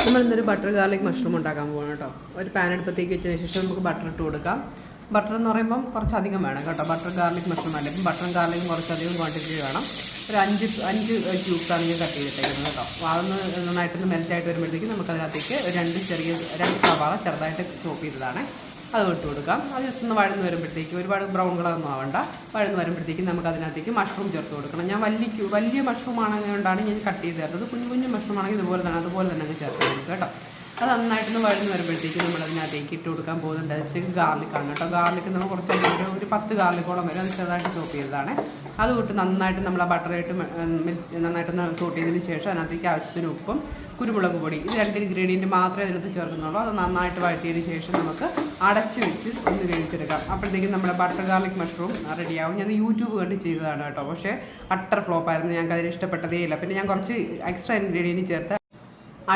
നമ്മളിന്നൊരു butter garlic mushroom ഉണ്ടാക്കാൻ പോകണം കേട്ടോ. ഒരു പാൻ അടുപ്പത്തേക്ക് വെച്ചതിന് ശേഷം നമുക്ക് ബട്ടർ ഇട്ട് കൊടുക്കാം. ബട്ടർ എന്ന് പറയുമ്പം കുറച്ചധികം വേണം കേട്ടോ. ബട്ടർ ഗാർലിക് മഷ്റൂം അല്ല, ഇപ്പം ബട്ടറും ഗാർലിക്കും കുറച്ചധികം ക്വാണ്ടിറ്റി വേണം. ഒരു അഞ്ച് ക്യൂബ്സാണ് ഞാൻ കട്ട് ചെയ്തിട്ടേക്കുന്നത് കേട്ടോ. അതൊന്ന് നന്നായിട്ടൊന്ന് മെൽറ്റായിട്ട് വരുമ്പോഴത്തേക്ക് നമുക്കതിനകത്തേക്ക് രണ്ട് സവാള ചെറുതായിട്ട് ചോപ്പ് ചെയ്തതാണ് അത് ഇട്ട് കൊടുക്കാം. അത് ജസ്റ്റ് ഒന്ന് വഴന്ന് വരുമ്പോഴത്തേക്ക് ഒരുപാട് ബ്രൗൺ കളറൊന്നും ആവണ്ട. വഴന്ന് വരുമ്പോഴത്തേക്ക് നമുക്ക് അതിനകത്തേക്ക് മഷ്റൂം ചേർത്ത് കൊടുക്കണം. ഞാൻ വലിയ മഷ്റൂം ആണെന്നുകൊണ്ടാണ് ഞാൻ കട്ട് ചെയ്ത് തരുന്നത്. കുഞ്ഞു മഷ്റൂം ആണെങ്കിൽ അതുപോലെ തന്നെ അങ്ങ് ചേർത്ത് കൊടുക്കുക കേട്ടോ. അത് നന്നായിട്ടൊന്ന് വഴന്ന് വരുമ്പോഴത്തേക്ക് നമ്മൾ അതിനകത്തേക്ക് ഇട്ട് കൊടുക്കാൻ പോകുന്നുണ്ട് വെച്ചാൽ ഗാർലിക്കാണ് കേട്ടോ. ഗാർലിക്ക് നമ്മൾ കുറച്ചധികം ഒരു 10 ഗാർലിക്കോളം വരെ അത് ചെറുതായിട്ട് ചോപ്പ് ചെയ്തതാണ്. അത് വിട്ട് നന്നായിട്ട് നമ്മൾ ആ ബട്ടറായിട്ട് നന്നായിട്ടൊന്ന് സോട്ട് ചെയ്തതിന് ശേഷം അതിനകത്തേക്ക് ആവശ്യത്തിന് ഉപ്പും കുരുമുളക് പൊടി ഇത് 2 ഇൻഗ്രീഡിയൻറ്റ് മാത്രമേ അതിനകത്ത് ചേർക്കുന്നുള്ളൂ. അത് നന്നായിട്ട് വഴറ്റിയതിന് ശേഷം നമുക്ക് അടച്ച് വെച്ച് ഒന്ന് വേവിച്ചെടുക്കാം. അപ്പോഴത്തേക്കും നമ്മുടെ ബട്ടർ ഗാർലിക് മഷ്റൂം റെഡിയാവും. ഞാൻ യൂട്യൂബ് കണ്ട് ചെയ്തതാണ് കേട്ടോ. പക്ഷേ അട്ടർ ഫ്ലോപ്പായിരുന്നു, ഞങ്ങൾക്ക് അതിന് ഇഷ്ടപ്പെട്ടതേ ഇല്ല. പിന്നെ ഞാൻ കുറച്ച് എക്സ്ട്രാ ഇൻഗ്രീഡിയൻറ്റ് ചേർത്ത്